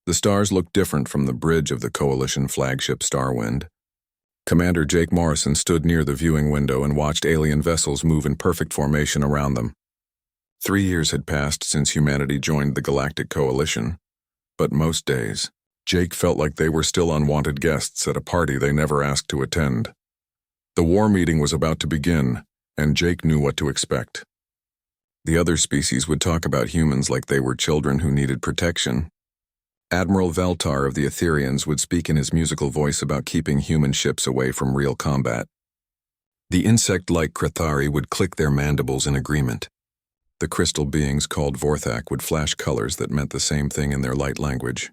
The stars looked different from the bridge of the Coalition flagship Starwind. Commander Jake Morrison stood near the viewing window and watched alien vessels move in perfect formation around them. 3 years had passed since humanity joined the Galactic Coalition, but most days, Jake felt like they were still unwanted guests at a party they never asked to attend. The war meeting was about to begin, and Jake knew what to expect. The other species would talk about humans like they were children who needed protection. Admiral Veltar of the Etherians would speak in his musical voice about keeping human ships away from real combat. The insect-like Krathari would click their mandibles in agreement. The crystal beings called Vorthak would flash colors that meant the same thing in their light language.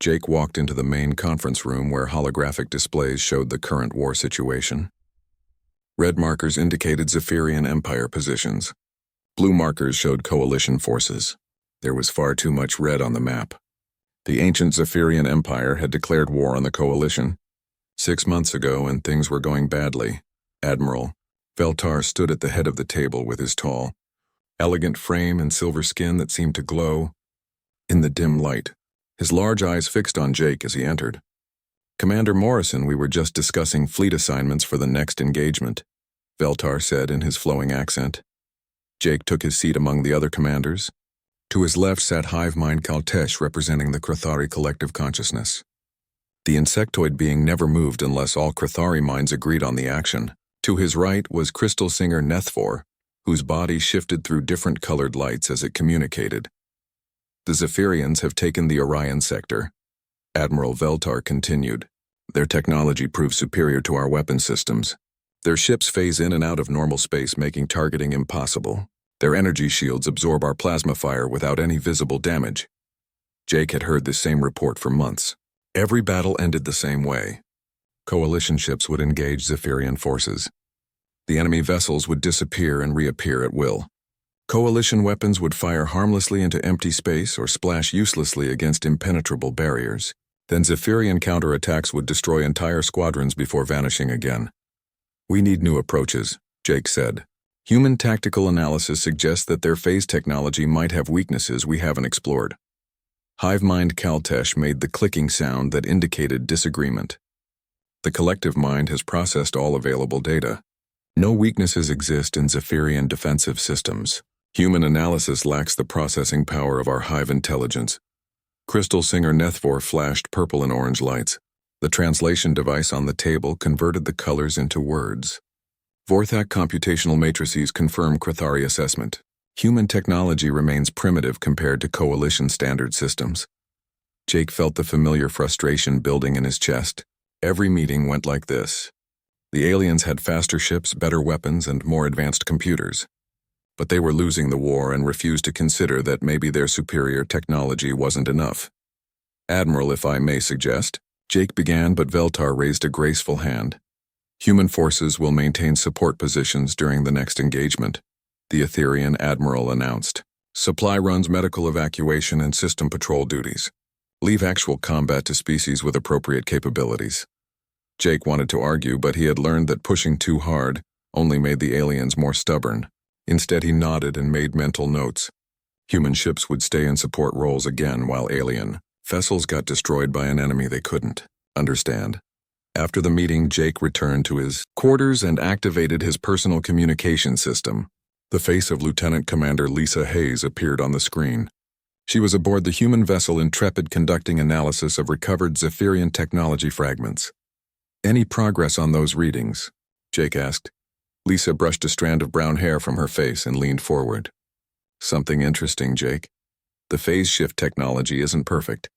Jake walked into the main conference room where holographic displays showed the current war situation. Red markers indicated Zephyrian Empire positions. Blue markers showed coalition forces. There was far too much red on the map. The ancient Zephyrian Empire had declared war on the coalition. 6 months ago, and things were going badly. Admiral Veltar stood at the head of the table with his tall, elegant frame and silver skin that seemed to glow in the dim light, his large eyes fixed on Jake as he entered. "Commander Morrison, we were just discussing fleet assignments for the next engagement," Veltar said in his flowing accent. Jake took his seat among the other commanders. To his left sat Hive Mind Kaltesh, representing the Krathari collective consciousness. The insectoid being never moved unless all Krathari minds agreed on the action. To his right was Crystal Singer Nethfor, whose body shifted through different colored lights as it communicated. "The Zephyrians have taken the Orion sector," Admiral Veltar continued. "Their technology proves superior to our weapon systems. Their ships phase in and out of normal space, making targeting impossible. Their energy shields absorb our plasma fire without any visible damage." Jake had heard this same report for months. Every battle ended the same way. Coalition ships would engage Zephyrian forces. The enemy vessels would disappear and reappear at will. Coalition weapons would fire harmlessly into empty space or splash uselessly against impenetrable barriers. Then Zephyrian counterattacks would destroy entire squadrons before vanishing again. "We need new approaches," Jake said. "Human tactical analysis suggests that their phase technology might have weaknesses we haven't explored." Hive Mind Kaltesh made the clicking sound that indicated disagreement. "The collective mind has processed all available data. No weaknesses exist in Zephyrian defensive systems. Human analysis lacks the processing power of our hive intelligence." Crystal Singer Nethfor flashed purple and orange lights. The translation device on the table converted the colors into words. "Vorthak computational matrices confirm Krathari assessment. Human technology remains primitive compared to coalition standard systems." Jake felt the familiar frustration building in his chest. Every meeting went like this. The aliens had faster ships, better weapons, and more advanced computers. But they were losing the war and refused to consider that maybe their superior technology wasn't enough. "Admiral, if I may suggest," Jake began, but Veltar raised a graceful hand. "Human forces will maintain support positions during the next engagement," the Etherian Admiral announced. "Supply runs medical evacuation and system patrol duties. Leave actual combat to species with appropriate capabilities." Jake wanted to argue, but he had learned that pushing too hard only made the aliens more stubborn. Instead, he nodded and made mental notes. Human ships would stay in support roles again while alien vessels got destroyed by an enemy they couldn't understand. After the meeting, Jake returned to his quarters and activated his personal communication system. The face of Lieutenant Commander Lisa Hayes appeared on the screen. She was aboard the human vessel Intrepid conducting analysis of recovered Zephyrian technology fragments. "Any progress on those readings?" Jake asked. Lisa brushed a strand of brown hair from her face and leaned forward. "Something interesting, Jake. The phase shift technology isn't perfect.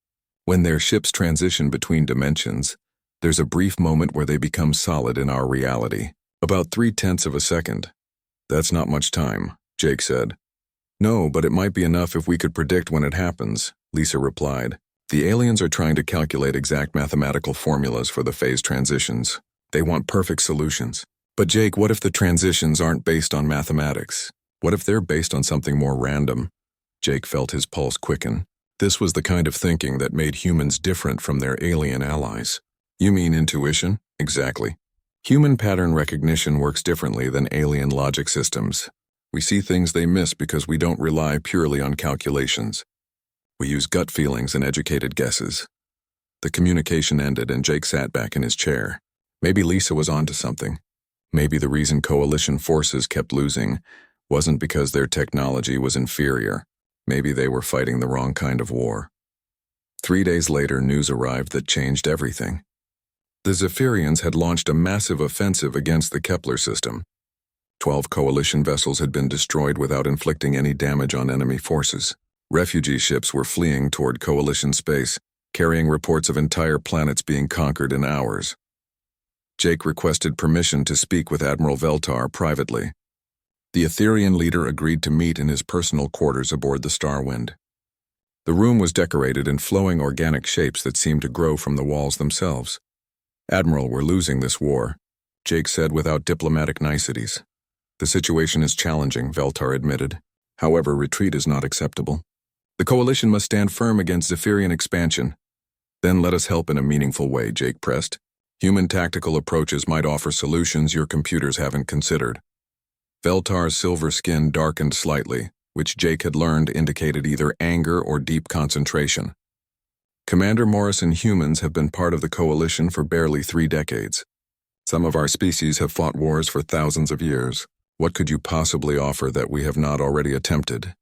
When their ships transition between dimensions, there's a brief moment where they become solid in our reality. About 0.3 of a second. That's not much time," Jake said. "No, but it might be enough if we could predict when it happens," Lisa replied. "The aliens are trying to calculate exact mathematical formulas for the phase transitions. They want perfect solutions. But Jake, what if the transitions aren't based on mathematics? What if they're based on something more random?" Jake felt his pulse quicken. This was the kind of thinking that made humans different from their alien allies. "You mean intuition?" "Exactly. Human pattern recognition works differently than alien logic systems. We see things they miss because we don't rely purely on calculations. We use gut feelings and educated guesses. The communication ended and Jake sat back in his chair. Maybe Lisa was onto something. Maybe the reason coalition forces kept losing wasn't because their technology was inferior. Maybe they were fighting the wrong kind of war. 3 days later, news arrived that changed everything. The Zephyrians had launched a massive offensive against the Kepler system. 12 coalition vessels had been destroyed without inflicting any damage on enemy forces. Refugee ships were fleeing toward coalition space, carrying reports of entire planets being conquered in hours. Jake requested permission to speak with Admiral Veltar privately. The Etherian leader agreed to meet in his personal quarters aboard the Starwind. The room was decorated in flowing organic shapes that seemed to grow from the walls themselves. "Admiral, we're losing this war," Jake said without diplomatic niceties. "The situation is challenging," Veltar admitted. "However, retreat is not acceptable. The coalition must stand firm against Zephyrian expansion." "Then let us help in a meaningful way," Jake pressed. "Human tactical approaches might offer solutions your computers haven't considered." Veltar's silver skin darkened slightly, which Jake had learned indicated either anger or deep concentration. "Commander Morrison, humans have been part of the coalition for barely 3 decades. Some of our species have fought wars for thousands of years. What could you possibly offer that we have not already attempted?"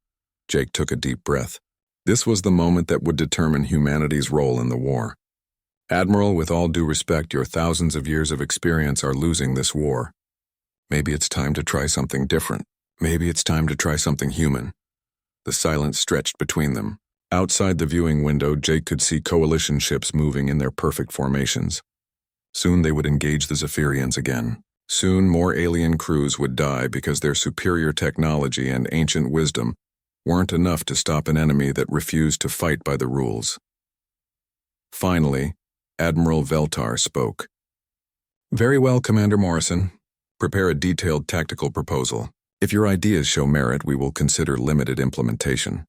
Jake took a deep breath. This was the moment that would determine humanity's role in the war. "Admiral, with all due respect, your thousands of years of experience are losing this war. Maybe it's time to try something different. Maybe it's time to try something human." The silence stretched between them. Outside the viewing window, Jake could see coalition ships moving in their perfect formations. Soon they would engage the Zephyrians again. Soon more alien crews would die because their superior technology and ancient wisdom weren't enough to stop an enemy that refused to fight by the rules. Finally, Admiral Veltar spoke. "Very well, Commander Morrison. Prepare a detailed tactical proposal. If your ideas show merit, we will consider limited implementation."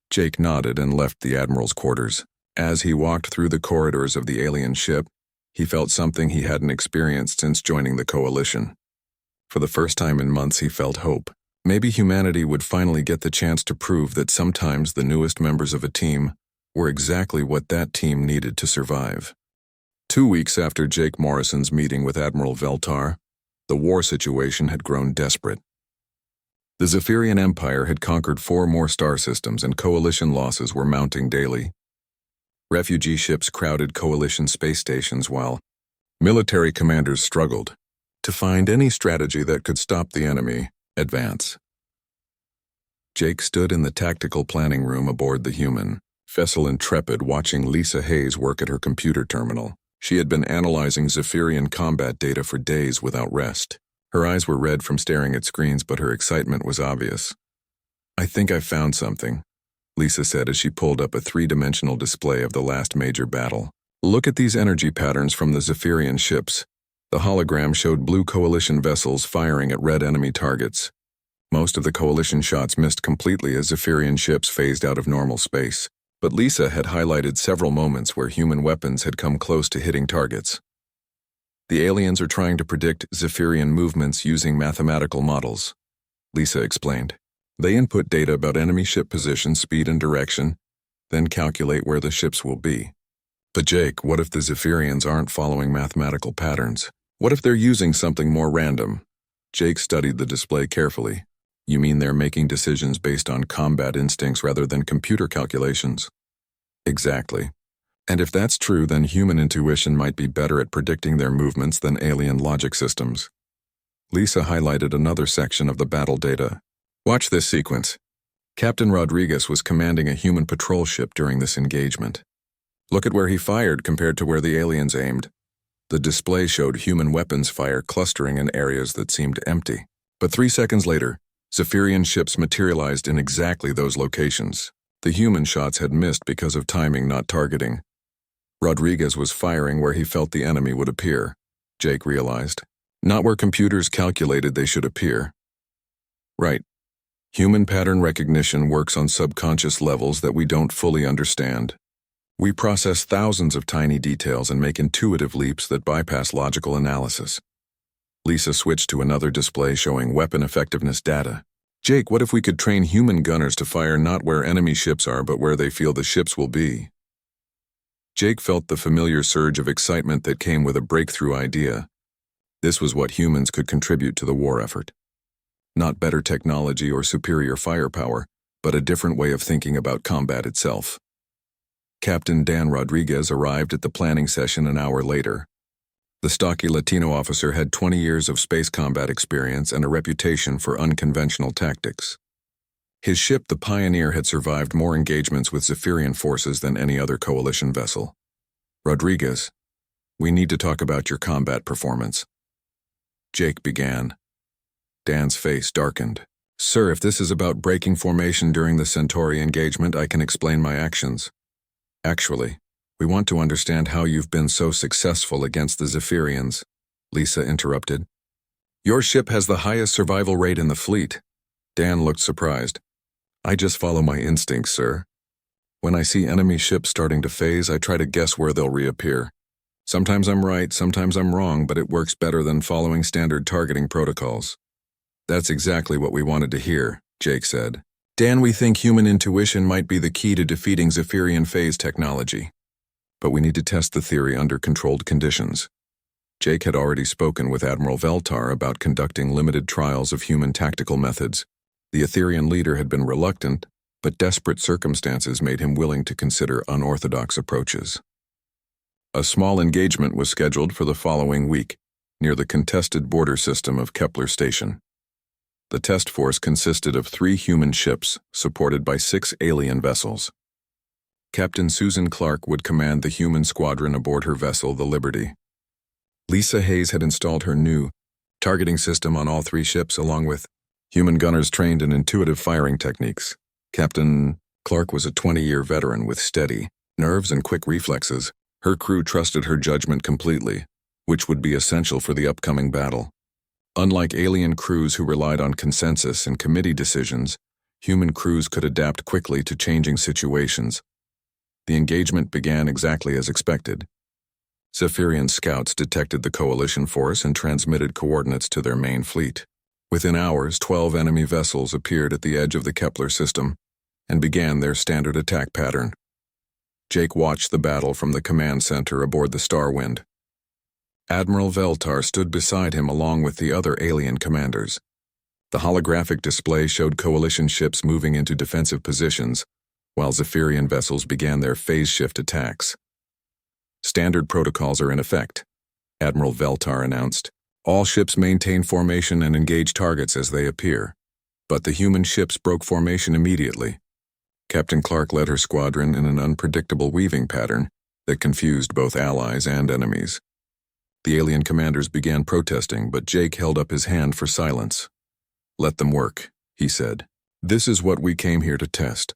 Jake nodded and left the Admiral's quarters. As he walked through the corridors of the alien ship, he felt something he hadn't experienced since joining the coalition. For the first time in months, he felt hope. Maybe humanity would finally get the chance to prove that sometimes the newest members of a team were exactly what that team needed to survive. 2 weeks after Jake Morrison's meeting with Admiral Veltar, the war situation had grown desperate. The Zephyrian Empire had conquered 4 more star systems and coalition losses were mounting daily. Refugee ships crowded coalition space stations while military commanders struggled to find any strategy that could stop the enemy advance. Jake stood in the tactical planning room aboard the human vessel, intrepid, watching Lisa Hayes work at her computer terminal. She had been analyzing Zephyrian combat data for days without rest. Her eyes were red from staring at screens, but her excitement was obvious. "I think I found something," Lisa said as she pulled up a 3-dimensional display of the last major battle. "Look at these energy patterns from the Zephyrian ships." The hologram showed blue coalition vessels firing at red enemy targets. Most of the coalition shots missed completely as Zephyrian ships phased out of normal space. But Lisa had highlighted several moments where human weapons had come close to hitting targets. "The aliens are trying to predict Zephyrian movements using mathematical models," Lisa explained. "They input data about enemy ship position, speed, and direction, then calculate where the ships will be." "But Jake, what if the Zephyrians aren't following mathematical patterns? What if they're using something more random?" Jake studied the display carefully. "You mean they're making decisions based on combat instincts rather than computer calculations?" "Exactly. And if that's true, then human intuition might be better at predicting their movements than alien logic systems." Lisa highlighted another section of the battle data. "Watch this sequence. Captain Rodriguez was commanding a human patrol ship during this engagement. Look at where he fired compared to where the aliens aimed." The display showed human weapons fire clustering in areas that seemed empty. But 3 seconds later, Zephyrian ships materialized in exactly those locations. The human shots had missed because of timing, not targeting. Rodriguez was firing where he felt the enemy would appear, Jake realized. Not where computers calculated they should appear. Right. Human pattern recognition works on subconscious levels that we don't fully understand. We process thousands of tiny details and make intuitive leaps that bypass logical analysis. Lisa switched to another display showing weapon effectiveness data. Jake, what if we could train human gunners to fire not where enemy ships are, but where they feel the ships will be? Jake felt the familiar surge of excitement that came with a breakthrough idea. This was what humans could contribute to the war effort. Not better technology or superior firepower, but a different way of thinking about combat itself. Captain Dan Rodriguez arrived at the planning session an hour later. The stocky Latino officer had 20 years of space combat experience and a reputation for unconventional tactics. His ship, the Pioneer, had survived more engagements with Zephyrian forces than any other coalition vessel. Rodriguez, we need to talk about your combat performance. Jake began. Dan's face darkened. Sir, if this is about breaking formation during the Centauri engagement, I can explain my actions. Actually, we want to understand how you've been so successful against the Zephyrians, Lisa interrupted. Your ship has the highest survival rate in the fleet. Dan looked surprised. I just follow my instincts, sir. When I see enemy ships starting to phase, I try to guess where they'll reappear. Sometimes I'm right, sometimes I'm wrong, but it works better than following standard targeting protocols. That's exactly what we wanted to hear, Jake said. Dan, we think human intuition might be the key to defeating Zephyrian phase technology. But we need to test the theory under controlled conditions. Jake had already spoken with Admiral Veltar about conducting limited trials of human tactical methods. The Etherian leader had been reluctant, but desperate circumstances made him willing to consider unorthodox approaches. A small engagement was scheduled for the following week, near the contested border system of Kepler Station. The test force consisted of 3 human ships, supported by 6 alien vessels. Captain Susan Clark would command the human squadron aboard her vessel, the Liberty. Lisa Hayes had installed her new targeting system on all 3 ships, along with human gunners trained in intuitive firing techniques. Captain Clark was a 20-year veteran with steady nerves and quick reflexes. Her crew trusted her judgment completely, which would be essential for the upcoming battle. Unlike alien crews who relied on consensus and committee decisions, human crews could adapt quickly to changing situations. The engagement began exactly as expected. Zephyrian scouts detected the coalition force and transmitted coordinates to their main fleet. Within hours, 12 enemy vessels appeared at the edge of the Kepler system and began their standard attack pattern. Jake watched the battle from the command center aboard the Starwind. Admiral Veltar stood beside him along with the other alien commanders. The holographic display showed coalition ships moving into defensive positions, while Zephyrian vessels began their phase shift attacks. Standard protocols are in effect, Admiral Veltar announced. All ships maintain formation and engage targets as they appear. But the human ships broke formation immediately. Captain Clark led her squadron in an unpredictable weaving pattern that confused both allies and enemies. The alien commanders began protesting, but Jake held up his hand for silence. Let them work, he said. This is what we came here to test.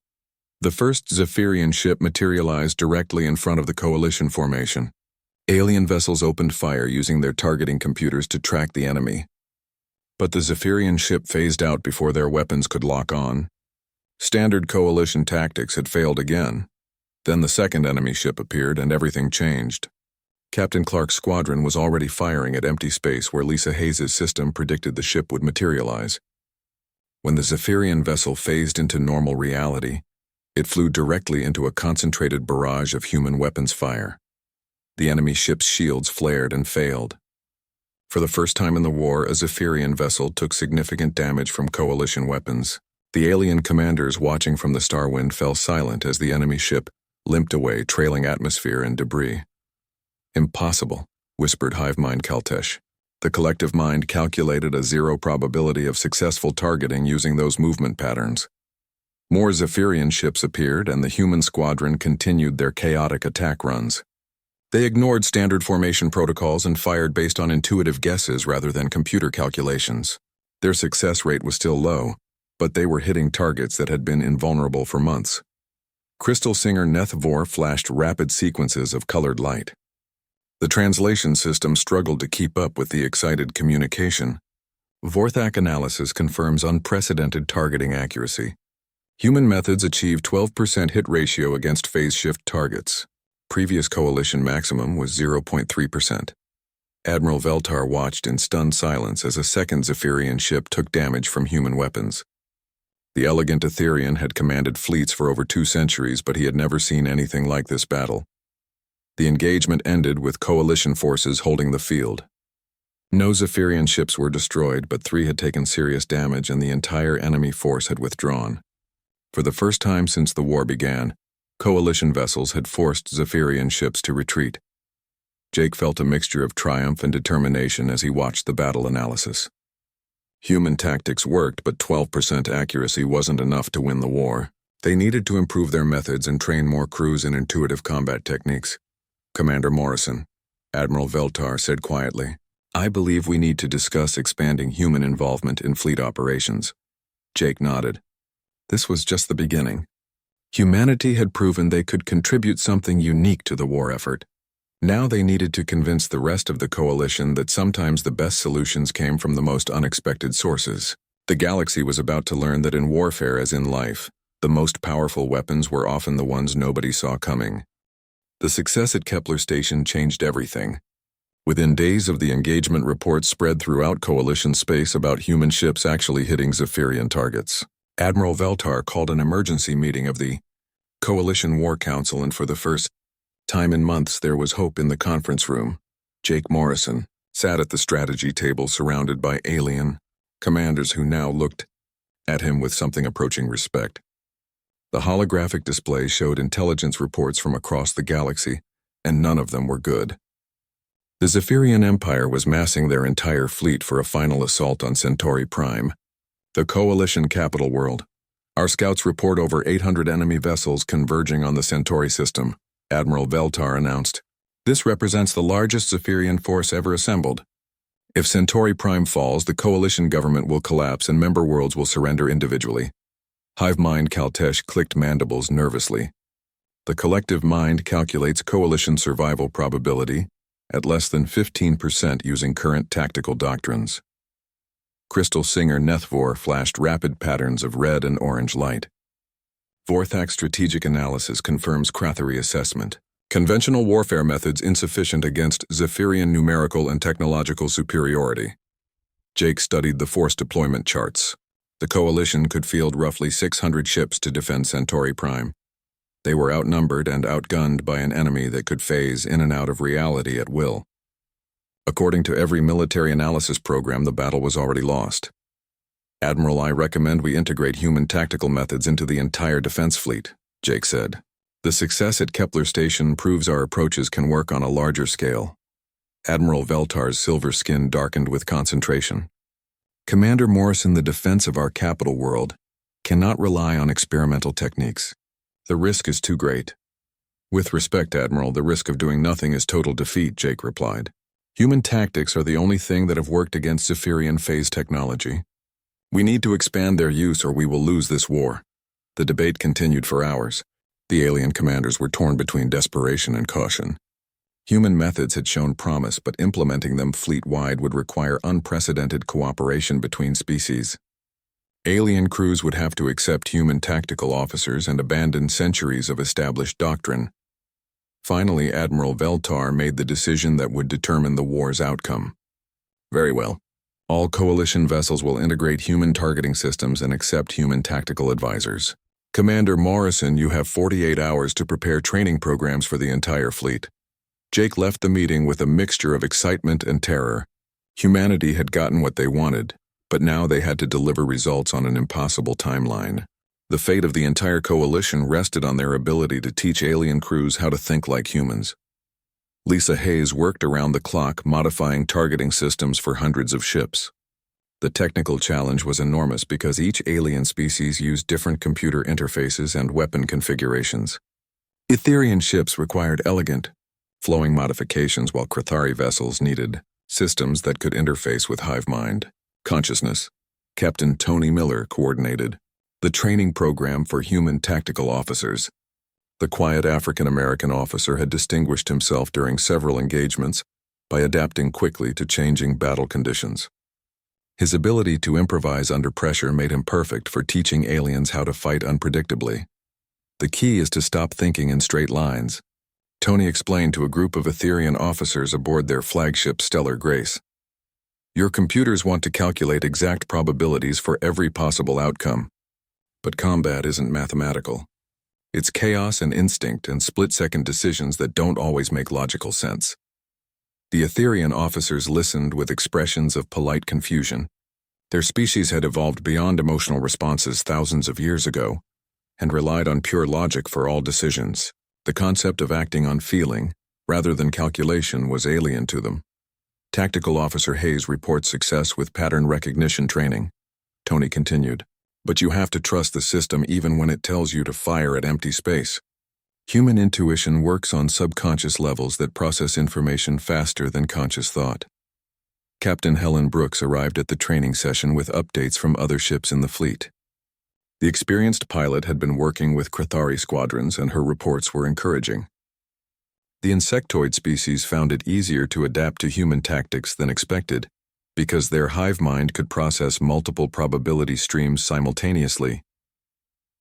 The first Zephyrian ship materialized directly in front of the coalition formation. Alien vessels opened fire using their targeting computers to track the enemy. But the Zephyrian ship phased out before their weapons could lock on. Standard coalition tactics had failed again. Then the second enemy ship appeared and everything changed. Captain Clark's squadron was already firing at empty space where Lisa Hayes' system predicted the ship would materialize. When the Zephyrian vessel phased into normal reality, it flew directly into a concentrated barrage of human weapons fire. The enemy ship's shields flared and failed. For the first time in the war, a Zephyrian vessel took significant damage from coalition weapons. The alien commanders watching from the Starwind fell silent as the enemy ship limped away, trailing atmosphere and debris. Impossible, whispered Hive Mind Kaltesh. The collective mind calculated a 0 probability of successful targeting using those movement patterns. More Zephyrian ships appeared, and the human squadron continued their chaotic attack runs. They ignored standard formation protocols and fired based on intuitive guesses rather than computer calculations. Their success rate was still low, but they were hitting targets that had been invulnerable for months. Crystal Singer Nethvor flashed rapid sequences of colored light. The translation system struggled to keep up with the excited communication. Vorthak analysis confirms unprecedented targeting accuracy. Human methods achieve 12% hit ratio against phase shift targets. Previous coalition maximum was 0.3%. Admiral Veltar watched in stunned silence as a second Zephyrian ship took damage from human weapons. The elegant Etherian had commanded fleets for over 2 centuries, but he had never seen anything like this battle. The engagement ended with coalition forces holding the field. No Zephyrian ships were destroyed, but 3 had taken serious damage and the entire enemy force had withdrawn. For the first time since the war began, coalition vessels had forced Zephyrian ships to retreat. Jake felt a mixture of triumph and determination as he watched the battle analysis. Human tactics worked, but 12% accuracy wasn't enough to win the war. They needed to improve their methods and train more crews in intuitive combat techniques. Commander Morrison, Admiral Veltar, said quietly, "I believe we need to discuss expanding human involvement in fleet operations." Jake nodded. This was just the beginning. Humanity had proven they could contribute something unique to the war effort. Now they needed to convince the rest of the coalition that sometimes the best solutions came from the most unexpected sources. The galaxy was about to learn that in warfare, as in life, the most powerful weapons were often the ones nobody saw coming. The success at Kepler Station changed everything. Within days of the engagement, reports spread throughout coalition space about human ships actually hitting Zephyrian targets. Admiral Veltar called an emergency meeting of the Coalition War Council, and for the first time in months there was hope in the conference room. Jake Morrison sat at the strategy table surrounded by alien commanders who now looked at him with something approaching respect. The holographic display showed intelligence reports from across the galaxy, and none of them were good. The Zephyrian Empire was massing their entire fleet for a final assault on Centauri Prime, the coalition capital world. Our scouts report over 800 enemy vessels converging on the Centauri system, Admiral Veltar announced. This represents the largest Zephyrian force ever assembled. If Centauri Prime falls, the coalition government will collapse and member worlds will surrender individually. Hive Mind Kaltesh clicked mandibles nervously. The collective mind calculates coalition survival probability at less than 15% using current tactical doctrines. Crystal Singer Nethvor flashed rapid patterns of red and orange light. Vorthak's strategic analysis confirms Krathery assessment. Conventional warfare methods insufficient against Zephyrian numerical and technological superiority. Jake studied the force deployment charts. The coalition could field roughly 600 ships to defend Centauri Prime. They were outnumbered and outgunned by an enemy that could phase in and out of reality at will. According to every military analysis program, the battle was already lost. Admiral, I recommend we integrate human tactical methods into the entire defense fleet, Jake said. The success at Kepler Station proves our approaches can work on a larger scale. Admiral Veltar's silver skin darkened with concentration. Commander Morrison, the defense of our capital world cannot rely on experimental techniques. The risk is too great. With respect, Admiral, the risk of doing nothing is total defeat, Jake replied. Human tactics are the only thing that have worked against Zephyrian phase technology. We need to expand their use or we will lose this war. The debate continued for hours. The alien commanders were torn between desperation and caution. Human methods had shown promise, but implementing them fleet-wide would require unprecedented cooperation between species. Alien crews would have to accept human tactical officers and abandon centuries of established doctrine. Finally, Admiral Veltar made the decision that would determine the war's outcome. Very well. All coalition vessels will integrate human targeting systems and accept human tactical advisors. Commander Morrison, you have 48 hours to prepare training programs for the entire fleet. Jake left the meeting with a mixture of excitement and terror. Humanity had gotten what they wanted, but now they had to deliver results on an impossible timeline. The fate of the entire coalition rested on their ability to teach alien crews how to think like humans. Lisa Hayes worked around the clock modifying targeting systems for hundreds of ships. The technical challenge was enormous because each alien species used different computer interfaces and weapon configurations. Etherian ships required elegant, flowing modifications, while Krathari vessels needed systems that could interface with hive mind consciousness. Captain Tony Miller coordinated the training program for human tactical officers. The quiet African-American officer had distinguished himself during several engagements by adapting quickly to changing battle conditions. His ability to improvise under pressure made him perfect for teaching aliens how to fight unpredictably. The key is to stop thinking in straight lines, Tony explained to a group of Etherian officers aboard their flagship Stellar Grace. Your computers want to calculate exact probabilities for every possible outcome. But combat isn't mathematical. It's chaos and instinct and split-second decisions that don't always make logical sense. The Etherian officers listened with expressions of polite confusion. Their species had evolved beyond emotional responses thousands of years ago and relied on pure logic for all decisions. The concept of acting on feeling, rather than calculation, was alien to them. Tactical Officer Hayes reports success with pattern recognition training. Tony continued. But you have to trust the system even when it tells you to fire at empty space. Human intuition works on subconscious levels that process information faster than conscious thought. Captain Helen Brooks arrived at the training session with updates from other ships in the fleet. The experienced pilot had been working with Krathari squadrons, and her reports were encouraging. The insectoid species found it easier to adapt to human tactics than expected, because their hive mind could process multiple probability streams simultaneously.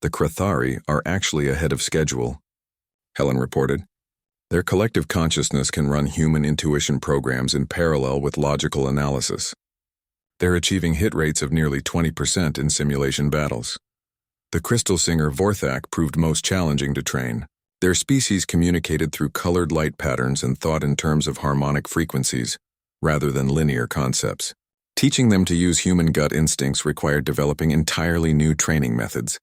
The Krathari are actually ahead of schedule, Helen reported. Their collective consciousness can run human intuition programs in parallel with logical analysis. They're achieving hit rates of nearly 20% in simulation battles. The crystal singer Vorthak proved most challenging to train. Their species communicated through colored light patterns and thought in terms of harmonic frequencies, rather than linear concepts. Teaching them to use human gut instincts required developing entirely new training methods.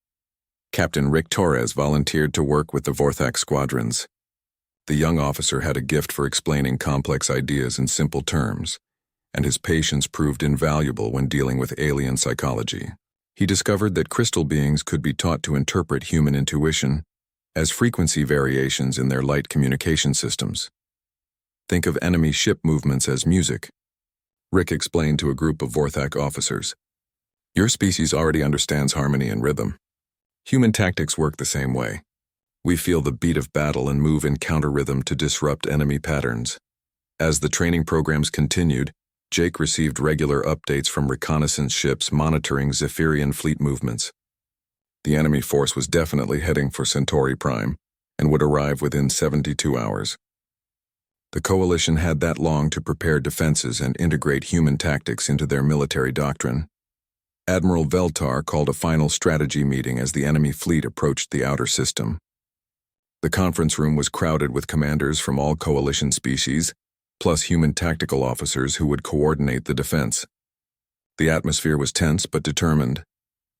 Captain Rick Torres volunteered to work with the Vorthak squadrons. The young officer had a gift for explaining complex ideas in simple terms, and his patience proved invaluable when dealing with alien psychology. He discovered that crystal beings could be taught to interpret human intuition as frequency variations in their light communication systems. Think of enemy ship movements as music, Rick explained to a group of Vorthak officers. Your species already understands harmony and rhythm. Human tactics work the same way. We feel the beat of battle and move in counter-rhythm to disrupt enemy patterns. As the training programs continued, Jake received regular updates from reconnaissance ships monitoring Zephyrian fleet movements. The enemy force was definitely heading for Centauri Prime and would arrive within 72 hours. The Coalition had that long to prepare defenses and integrate human tactics into their military doctrine. Admiral Veltar called a final strategy meeting as the enemy fleet approached the outer system. The conference room was crowded with commanders from all Coalition species, plus human tactical officers who would coordinate the defense. The atmosphere was tense but determined.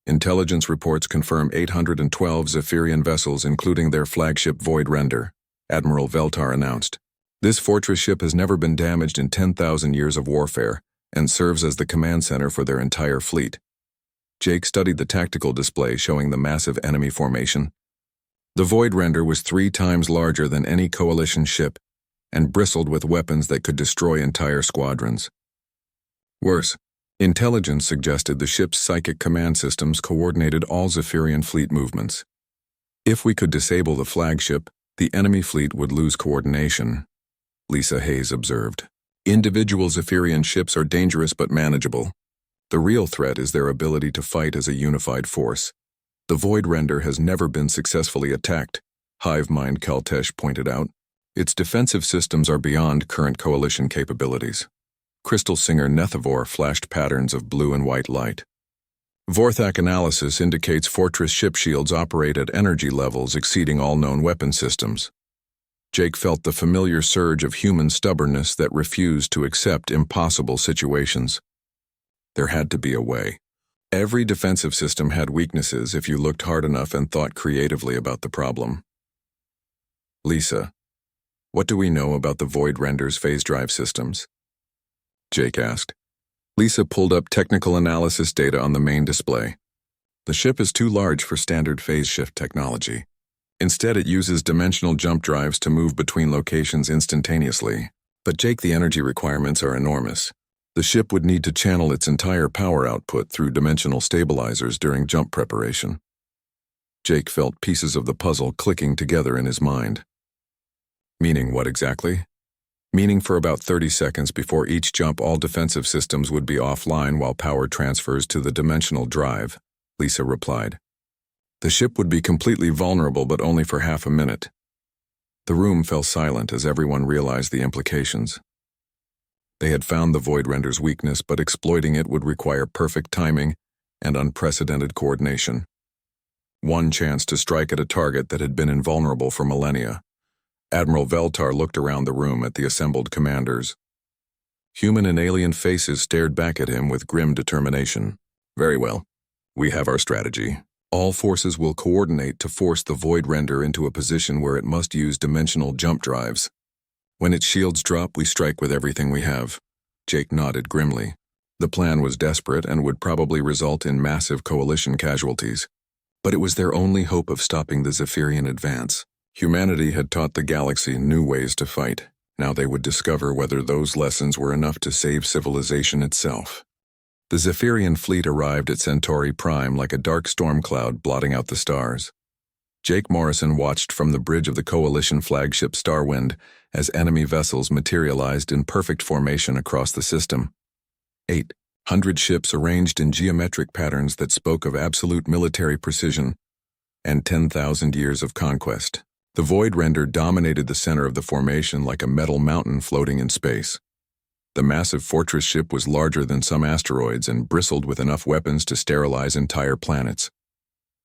Intelligence reports confirm 812 Zephyrian vessels, including their flagship Void Render, Admiral Veltar announced. This fortress ship has never been damaged in 10,000 years of warfare and serves as the command center for their entire fleet. Jake studied the tactical display showing the massive enemy formation. The Void Render was 3 times larger than any Coalition ship and bristled with weapons that could destroy entire squadrons. Worse, intelligence suggested the ship's psychic command systems coordinated all Zephyrian fleet movements. If we could disable the flagship, the enemy fleet would lose coordination, Lisa Hayes observed. Individual Zephyrian ships are dangerous but manageable. The real threat is their ability to fight as a unified force. The Void Render has never been successfully attacked, Hive Mind Kaltesh pointed out. Its defensive systems are beyond current Coalition capabilities. Crystal Singer Nethavor flashed patterns of blue and white light. Vorthak analysis indicates fortress ship shields operate at energy levels exceeding all known weapon systems. Jake felt the familiar surge of human stubbornness that refused to accept impossible situations. There had to be a way. Every defensive system had weaknesses if you looked hard enough and thought creatively about the problem. Lisa, what do we know about the Void Render's phase drive systems? Jake asked. Lisa pulled up technical analysis data on the main display. The ship is too large for standard phase shift technology. Instead, it uses dimensional jump drives to move between locations instantaneously. But Jake, the energy requirements are enormous. The ship would need to channel its entire power output through dimensional stabilizers during jump preparation. Jake felt pieces of the puzzle clicking together in his mind. Meaning what exactly? Meaning for about 30 seconds before each jump all defensive systems would be offline while power transfers to the dimensional drive, Lisa replied. The ship would be completely vulnerable but only for half a minute. The room fell silent as everyone realized the implications. They had found the Void Render's weakness, but exploiting it would require perfect timing and unprecedented coordination. one chance to strike at a target that had been invulnerable for millennia. Admiral Veltar looked around the room at the assembled commanders. Human and alien faces stared back at him with grim determination. Very well. We have our strategy. All forces will coordinate to force the Void Render into a position where it must use dimensional jump drives. When its shields drop, we strike with everything we have. Jake nodded grimly. The plan was desperate and would probably result in massive coalition casualties. But it was their only hope of stopping the Zephyrian advance. Humanity had taught the galaxy new ways to fight. Now they would discover whether those lessons were enough to save civilization itself. The Zephyrian fleet arrived at Centauri Prime like a dark storm cloud blotting out the stars. Jake Morrison watched from the bridge of the Coalition flagship Starwind as enemy vessels materialized in perfect formation across the system. 800 ships arranged in geometric patterns that spoke of absolute military precision and 10,000 years of conquest. The Void Render dominated the center of the formation like a metal mountain floating in space. The massive fortress ship was larger than some asteroids and bristled with enough weapons to sterilize entire planets.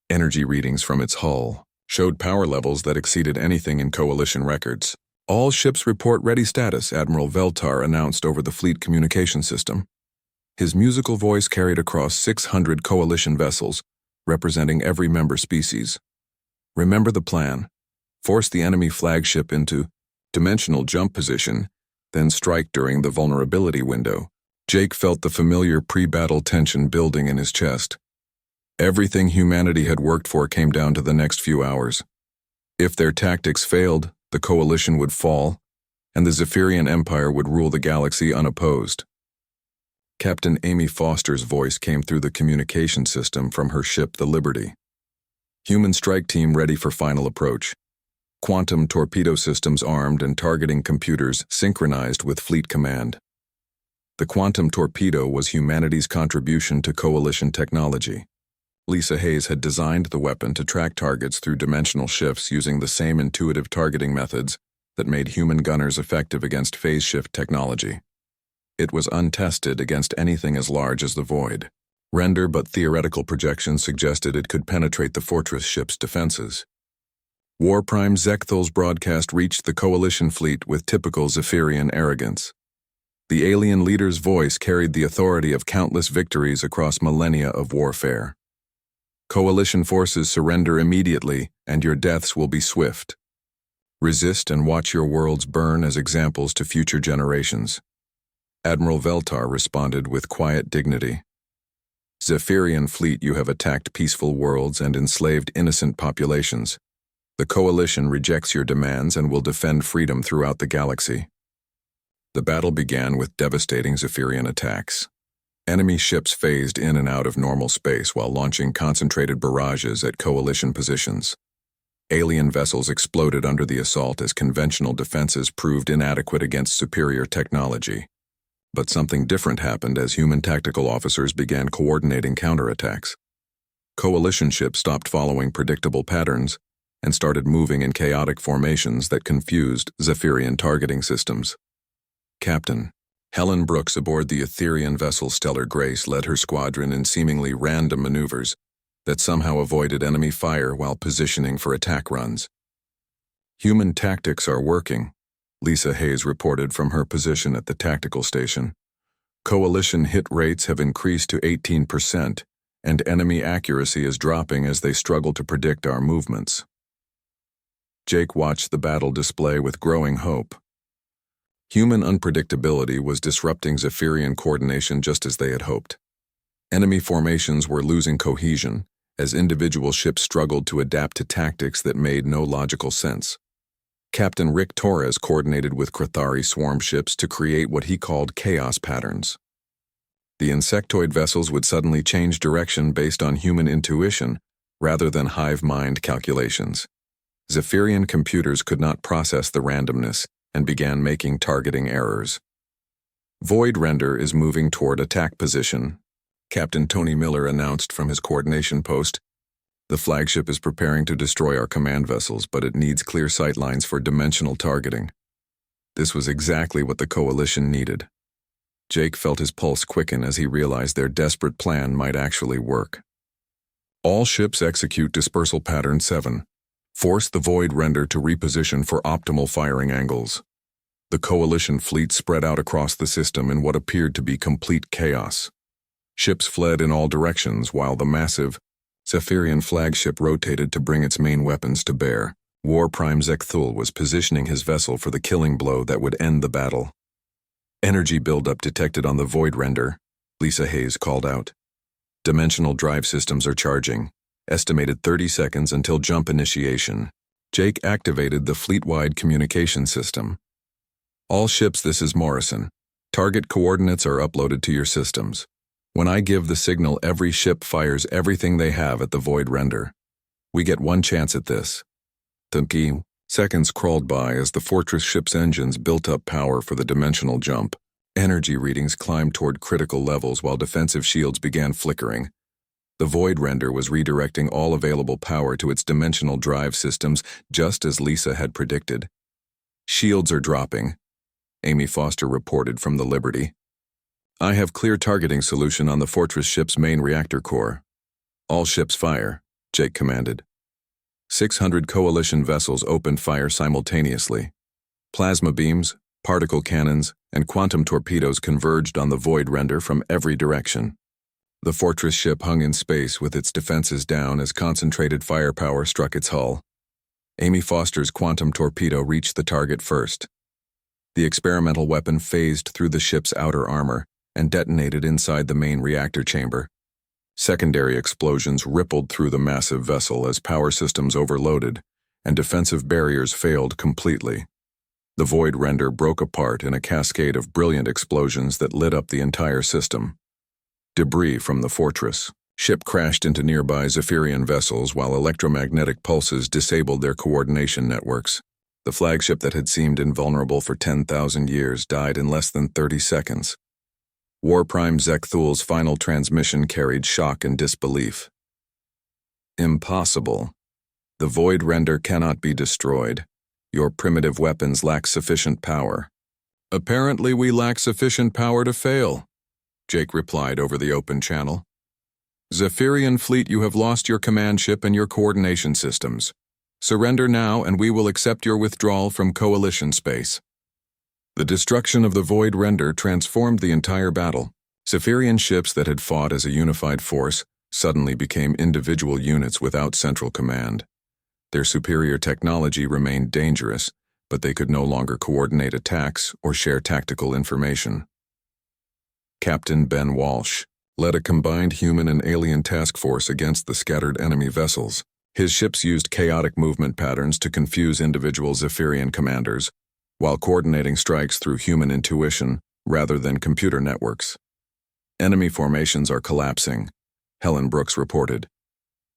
Energy readings from its hull showed power levels that exceeded anything in Coalition records. All ships report ready status, Admiral Veltar announced over the fleet communication system. His musical voice carried across 600 Coalition vessels, representing every member species. Remember the plan. Force the enemy flagship into dimensional jump position, then strike during the vulnerability window. Jake felt the familiar pre-battle tension building in his chest. Everything humanity had worked for came down to the next few hours. If their tactics failed, the Coalition would fall, and the Zephyrian Empire would rule the galaxy unopposed. Captain Amy Foster's voice came through the communication system from her ship, the Liberty. Human strike team ready for final approach. Quantum torpedo systems armed and targeting computers synchronized with fleet command. The quantum torpedo was humanity's contribution to Coalition technology. Lisa Hayes had designed the weapon to track targets through dimensional shifts using the same intuitive targeting methods that made human gunners effective against phase shift technology. It was untested against anything as large as the Void Render, but theoretical projections suggested it could penetrate the fortress ship's defenses. War Prime Zekthel's broadcast reached the Coalition fleet with typical Zephyrian arrogance. The alien leader's voice carried the authority of countless victories across millennia of warfare. Coalition forces surrender immediately, and your deaths will be swift. Resist and watch your worlds burn as examples to future generations. Admiral Veltar responded with quiet dignity. Zephyrian fleet, you have attacked peaceful worlds and enslaved innocent populations. The Coalition rejects your demands and will defend freedom throughout the galaxy. The battle began with devastating Zephyrian attacks. Enemy ships phased in and out of normal space while launching concentrated barrages at Coalition positions. Alien vessels exploded under the assault as conventional defenses proved inadequate against superior technology. But something different happened as human tactical officers began coordinating counterattacks. Coalition ships stopped following predictable patterns and started moving in chaotic formations that confused Zephyrian targeting systems. Captain Helen Brooks aboard the Etherian vessel Stellar Grace led her squadron in seemingly random maneuvers that somehow avoided enemy fire while positioning for attack runs. Human tactics are working, Lisa Hayes reported from her position at the tactical station. Coalition hit rates have increased to 18%, and enemy accuracy is dropping as they struggle to predict our movements. Jake watched the battle display with growing hope. Human unpredictability was disrupting Zephyrian coordination just as they had hoped. Enemy formations were losing cohesion as individual ships struggled to adapt to tactics that made no logical sense. Captain Rick Torres coordinated with Krathari swarm ships to create what he called chaos patterns. The insectoid vessels would suddenly change direction based on human intuition rather than hive mind calculations. Zephyrian computers could not process the randomness and began making targeting errors. Void Render is moving toward attack position, Captain Tony Miller announced from his coordination post. The flagship is preparing to destroy our command vessels, but it needs clear sightlines for dimensional targeting. This was exactly what the Coalition needed. Jake felt his pulse quicken as he realized their desperate plan might actually work. All ships execute dispersal pattern 7. Force the void render to reposition for optimal firing angles. The Coalition fleet spread out across the system in what appeared to be complete chaos. Ships fled in all directions while the massive Zephyrian flagship rotated to bring its main weapons to bear. War Prime Zekthul was positioning his vessel for the killing blow that would end the battle. Energy buildup detected on the void render, Lisa Hayes called out. Dimensional drive systems are charging. Estimated 30 seconds until jump initiation. Jake activated the fleet-wide communication system. All ships, this is Morrison. Target coordinates are uploaded to your systems. When I give the signal, every ship fires everything they have at the void render. We get one chance at this. Tunki, seconds crawled by as the fortress ship's engines built up power for the dimensional jump. Energy readings climbed toward critical levels while defensive shields began flickering. The void render was redirecting all available power to its dimensional drive systems, just as Lisa had predicted. Shields are dropping, Amy Foster reported from the Liberty. I have clear targeting solution on the fortress ship's main reactor core. All ships fire, Jake commanded. 600 Coalition vessels opened fire simultaneously. Plasma beams, particle cannons, and quantum torpedoes converged on the void render from every direction. The fortress ship hung in space with its defenses down as concentrated firepower struck its hull. Amy Foster's quantum torpedo reached the target first. The experimental weapon phased through the ship's outer armor and detonated inside the main reactor chamber. Secondary explosions rippled through the massive vessel as power systems overloaded and defensive barriers failed completely. The void render broke apart in a cascade of brilliant explosions that lit up the entire system. Debris from the fortress ship crashed into nearby Zephyrian vessels while electromagnetic pulses disabled their coordination networks. The flagship that had seemed invulnerable for 10,000 years died in less than 30 seconds. War Prime Zekthul's final transmission carried shock and disbelief. Impossible. The void render cannot be destroyed. Your primitive weapons lack sufficient power. Apparently we lack sufficient power to fail, Jake replied over the open channel. Zephyrian fleet, you have lost your command ship and your coordination systems. Surrender now and we will accept your withdrawal from Coalition space. The destruction of the void render transformed the entire battle. Zephyrian ships that had fought as a unified force suddenly became individual units without central command. Their superior technology remained dangerous, but they could no longer coordinate attacks or share tactical information. Captain Ben Walsh led a combined human and alien task force against the scattered enemy vessels. His ships used chaotic movement patterns to confuse individual Zephyrian commanders, while coordinating strikes through human intuition rather than computer networks. Enemy formations are collapsing, Helen Brooks reported.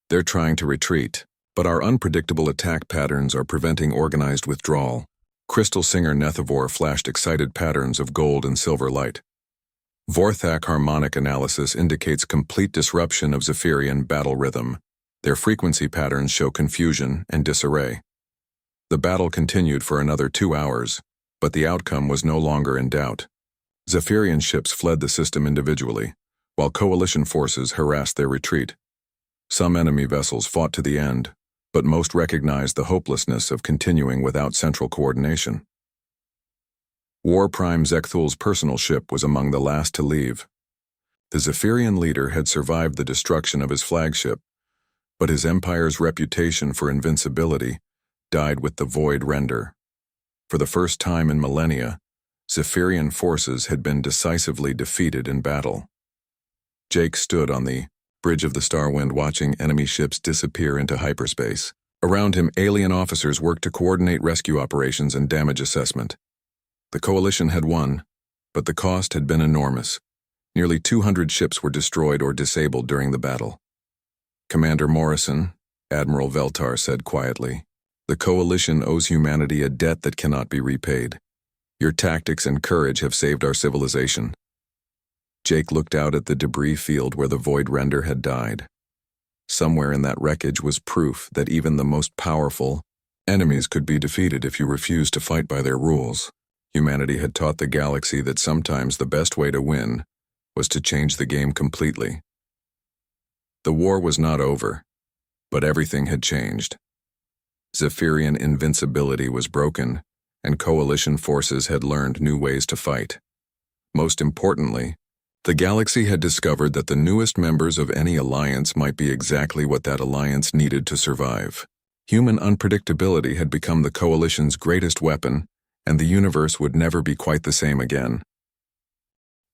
They're trying to retreat, but our unpredictable attack patterns are preventing organized withdrawal. Crystal Singer Nethavor flashed excited patterns of gold and silver light. Vorthak harmonic analysis indicates complete disruption of Zephyrian battle rhythm. Their frequency patterns show confusion and disarray. The battle continued for another 2 hours, but the outcome was no longer in doubt. Zephyrian ships fled the system individually, while Coalition forces harassed their retreat. Some enemy vessels fought to the end, but most recognized the hopelessness of continuing without central coordination. War Prime Zekthul's personal ship was among the last to leave. The Zephyrian leader had survived the destruction of his flagship, but his empire's reputation for invincibility died with the void render. For the first time in millennia, Zephyrian forces had been decisively defeated in battle. Jake stood on the bridge of the Starwind watching enemy ships disappear into hyperspace. Around him, alien officers worked to coordinate rescue operations and damage assessment. The Coalition had won, but the cost had been enormous. Nearly 200 ships were destroyed or disabled during the battle. Commander Morrison, Admiral Veltar said quietly, the Coalition owes humanity a debt that cannot be repaid. Your tactics and courage have saved our civilization. Jake looked out at the debris field where the void render had died. Somewhere in that wreckage was proof that even the most powerful enemies could be defeated if you refused to fight by their rules. Humanity had taught the galaxy that sometimes the best way to win was to change the game completely. The war was not over, but everything had changed. Zephyrian invincibility was broken, and coalition forces had learned new ways to fight. Most importantly, the galaxy had discovered that the newest members of any alliance might be exactly what that alliance needed to survive. Human unpredictability had become the coalition's greatest weapon, and the universe would never be quite the same again.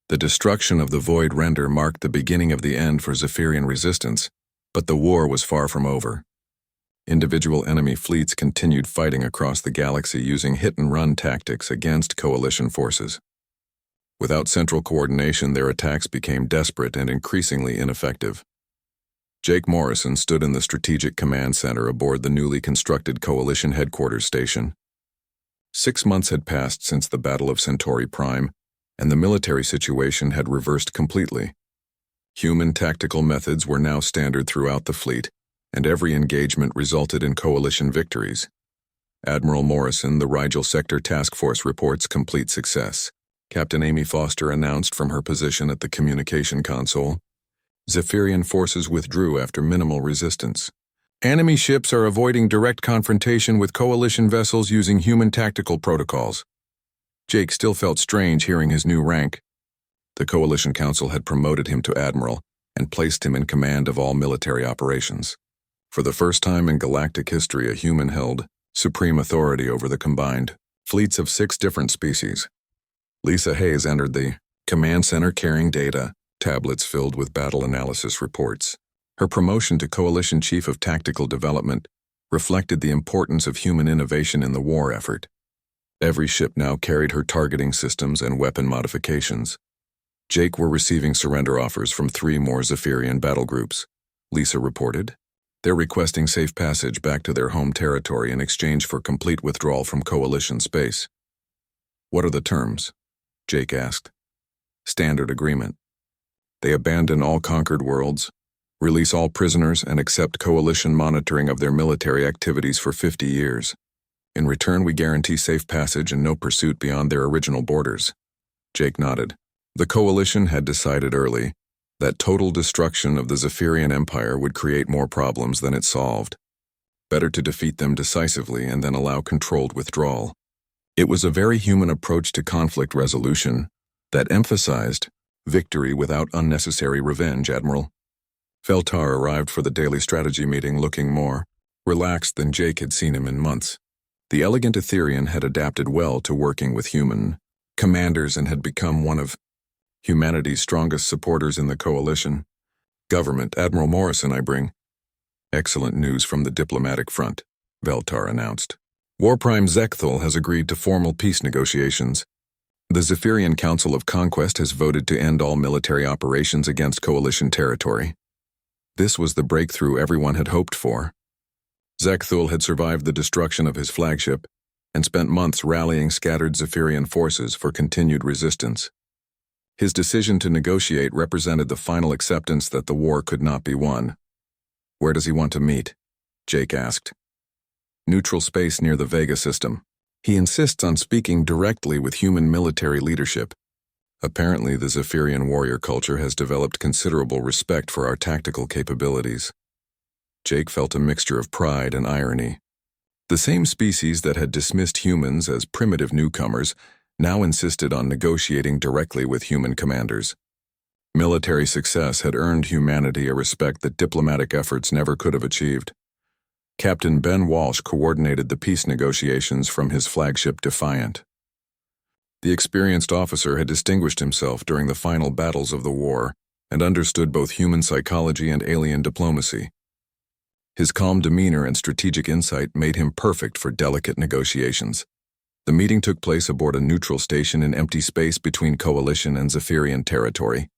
The destruction of the Void Render marked the beginning of the end for Zephyrian resistance, but the war was far from over. Individual enemy fleets continued fighting across the galaxy using hit-and-run tactics against coalition forces. Without central coordination, their attacks became desperate and increasingly ineffective. Jake Morrison stood in the Strategic Command Center aboard the newly constructed Coalition Headquarters station. 6 months had passed since the Battle of Centauri Prime, and the military situation had reversed completely. Human tactical methods were now standard throughout the fleet, and every engagement resulted in coalition victories. Admiral Morrison, the Rigel Sector Task Force reports complete success. Captain Amy Foster announced from her position at the communication console. Zephyrian forces withdrew after minimal resistance. Enemy ships are avoiding direct confrontation with coalition vessels using human tactical protocols. Jake still felt strange hearing his new rank. The Coalition Council had promoted him to Admiral and placed him in command of all military operations. For the first time in galactic history, a human held supreme authority over the combined fleets of 6 different species. Lisa Hayes entered the command center carrying data, tablets filled with battle analysis reports. Her promotion to Coalition Chief of Tactical Development reflected the importance of human innovation in the war effort. Every ship now carried her targeting systems and weapon modifications. Jake were receiving surrender offers from 3 more Zephyrian battle groups. Lisa reported. They're requesting safe passage back to their home territory in exchange for complete withdrawal from Coalition space. What are the terms? Jake asked. Standard agreement. They abandon all conquered worlds, release all prisoners, and accept Coalition monitoring of their military activities for 50 years. In return, we guarantee safe passage and no pursuit beyond their original borders. Jake nodded. The Coalition had decided early that total destruction of the Zephyrian Empire would create more problems than it solved. Better to defeat them decisively and then allow controlled withdrawal. It was a very human approach to conflict resolution that emphasized victory without unnecessary revenge, Admiral. Veltar arrived for the daily strategy meeting looking more relaxed than Jake had seen him in months. The elegant Etherean had adapted well to working with human commanders and had become one of humanity's strongest supporters in the Coalition. Government, Admiral Morrison, I bring. Excellent news from the diplomatic front, Veltar announced. War Prime Zekthul has agreed to formal peace negotiations. The Zephyrian Council of Conquest has voted to end all military operations against Coalition territory. This was the breakthrough everyone had hoped for. Zekthul had survived the destruction of his flagship and spent months rallying scattered Zephyrian forces for continued resistance. His decision to negotiate represented the final acceptance that the war could not be won. Where does he want to meet? Jake asked. Neutral space near the Vega system. He insists on speaking directly with human military leadership. Apparently, the Zephyrian warrior culture has developed considerable respect for our tactical capabilities. Jake felt a mixture of pride and irony. The same species that had dismissed humans as primitive newcomers now insisted on negotiating directly with human commanders. Military success had earned humanity a respect that diplomatic efforts never could have achieved. Captain Ben Walsh coordinated the peace negotiations from his flagship Defiant. The experienced officer had distinguished himself during the final battles of the war and understood both human psychology and alien diplomacy. His calm demeanor and strategic insight made him perfect for delicate negotiations. The meeting took place aboard a neutral station in empty space between Coalition and Zephyrian territory.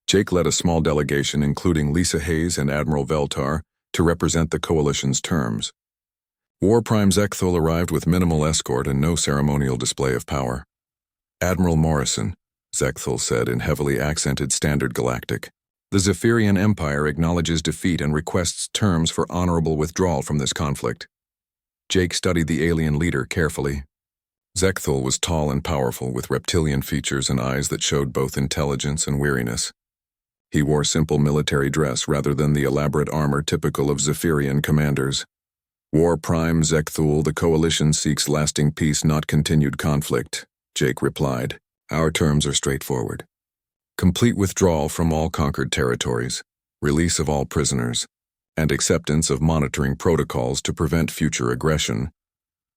Jake led a small delegation including Lisa Hayes and Admiral Veltar to represent the Coalition's terms. War Prime Zekthul arrived with minimal escort and no ceremonial display of power. Admiral Morrison, Zekthul said in heavily accented Standard Galactic. The Zephyrian Empire acknowledges defeat and requests terms for honorable withdrawal from this conflict. Jake studied the alien leader carefully. Zekthul was tall and powerful with reptilian features and eyes that showed both intelligence and weariness. He wore simple military dress rather than the elaborate armor typical of Zephyrian commanders. War Prime Zekthul, the Coalition seeks lasting peace, not continued conflict, Jake replied. Our terms are straightforward. Complete withdrawal from all conquered territories, release of all prisoners, and acceptance of monitoring protocols to prevent future aggression.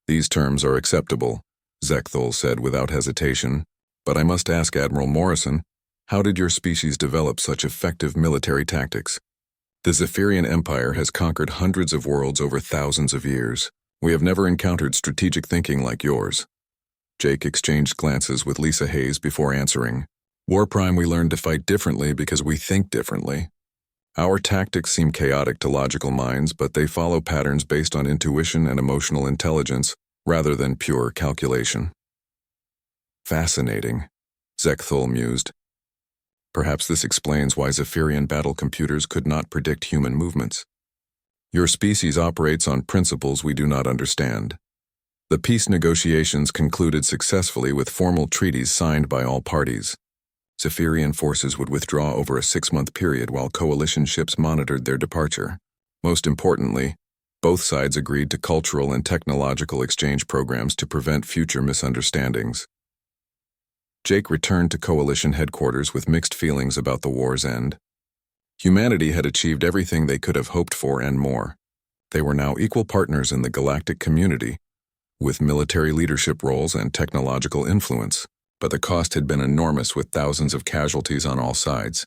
These terms are acceptable, Zekthul said without hesitation, but I must ask Admiral Morrison, how did your species develop such effective military tactics? The Zephyrian Empire has conquered hundreds of worlds over thousands of years. We have never encountered strategic thinking like yours. Jake exchanged glances with Lisa Hayes before answering. War Prime, we learned to fight differently because we think differently. Our tactics seem chaotic to logical minds, but they follow patterns based on intuition and emotional intelligence rather than pure calculation. Fascinating, Zekthul mused. Perhaps this explains why Zephyrian battle computers could not predict human movements. Your species operates on principles we do not understand. The peace negotiations concluded successfully with formal treaties signed by all parties. Zephyrian forces would withdraw over a 6-month period while coalition ships monitored their departure. Most importantly, both sides agreed to cultural and technological exchange programs to prevent future misunderstandings. Jake returned to Coalition headquarters with mixed feelings about the war's end. Humanity had achieved everything they could have hoped for and more. They were now equal partners in the galactic community, with military leadership roles and technological influence, but the cost had been enormous with thousands of casualties on all sides.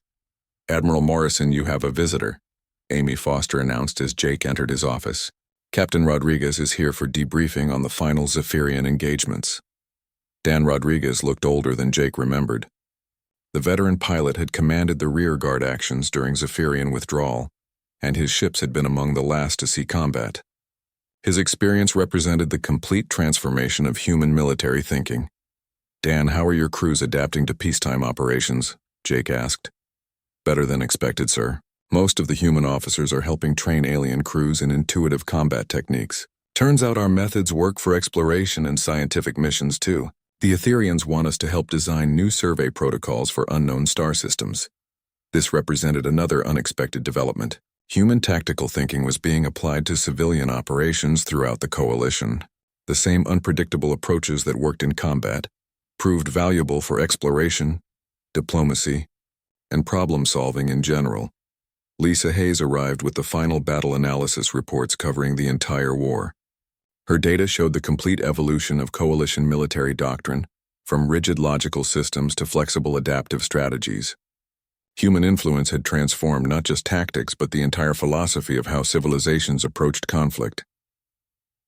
Admiral Morrison, you have a visitor, Amy Foster announced as Jake entered his office. Captain Rodriguez is here for debriefing on the final Zephyrian engagements. Dan Rodriguez looked older than Jake remembered. The veteran pilot had commanded the rearguard actions during Zephyrian withdrawal, and his ships had been among the last to see combat. His experience represented the complete transformation of human military thinking. Dan, how are your crews adapting to peacetime operations? Jake asked. Better than expected, sir. Most of the human officers are helping train alien crews in intuitive combat techniques. Turns out our methods work for exploration and scientific missions too. The Etherians want us to help design new survey protocols for unknown star systems. This represented another unexpected development. Human tactical thinking was being applied to civilian operations throughout the Coalition. The same unpredictable approaches that worked in combat proved valuable for exploration, diplomacy, and problem-solving in general. Lisa Hayes arrived with the final battle analysis reports covering the entire war. Her data showed the complete evolution of Coalition military doctrine, from rigid logical systems to flexible adaptive strategies. Human influence had transformed not just tactics but the entire philosophy of how civilizations approached conflict.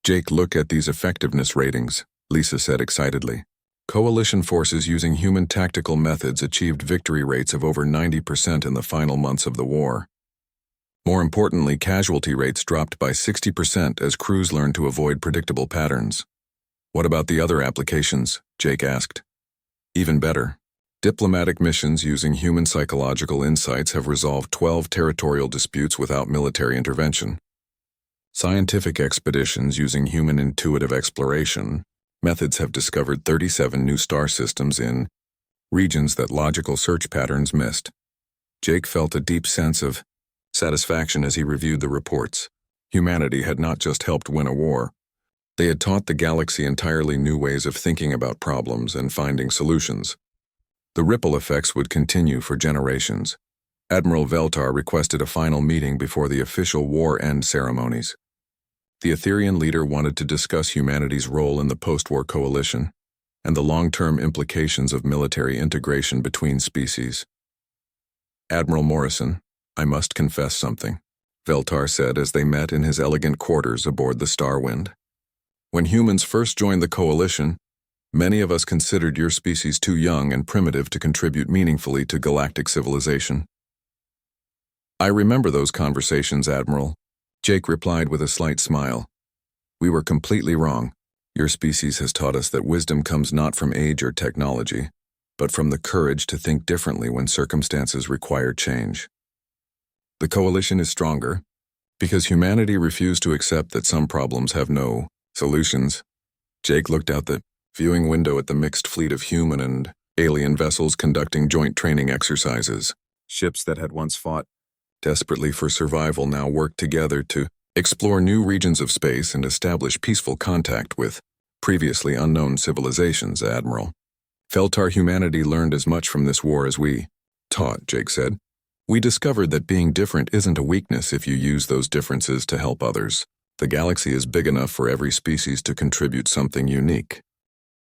Jake, look at these effectiveness ratings, Lisa said excitedly. Coalition forces using human tactical methods achieved victory rates of over 90% in the final months of the war. More importantly, casualty rates dropped by 60% as crews learned to avoid predictable patterns. What about the other applications? Jake asked. Even better. Diplomatic missions using human psychological insights have resolved 12 territorial disputes without military intervention. Scientific expeditions using human intuitive exploration methods have discovered 37 new star systems in regions that logical search patterns missed. Jake felt a deep sense of satisfaction as he reviewed the reports. Humanity had not just helped win a war. They had taught the galaxy entirely new ways of thinking about problems and finding solutions. The ripple effects would continue for generations. Admiral Veltar requested a final meeting before the official war end ceremonies. The Etherian leader wanted to discuss humanity's role in the post-war coalition and the long-term implications of military integration between species. Admiral Morrison, I must confess something, Veltar said as they met in his elegant quarters aboard the Starwind. When humans first joined the coalition, many of us considered your species too young and primitive to contribute meaningfully to galactic civilization. I remember those conversations, Admiral, Jake replied with a slight smile. We were completely wrong. Your species has taught us that wisdom comes not from age or technology, but from the courage to think differently when circumstances require change. The coalition is stronger because humanity refused to accept that some problems have no solutions. Jake looked out the viewing window at the mixed fleet of human and alien vessels conducting joint training exercises. Ships that had once fought desperately for survival now worked together to explore new regions of space and establish peaceful contact with previously unknown civilizations, Admiral. Felt our humanity learned as much from this war as we taught, Jake said. We discovered that being different isn't a weakness if you use those differences to help others. The galaxy is big enough for every species to contribute something unique.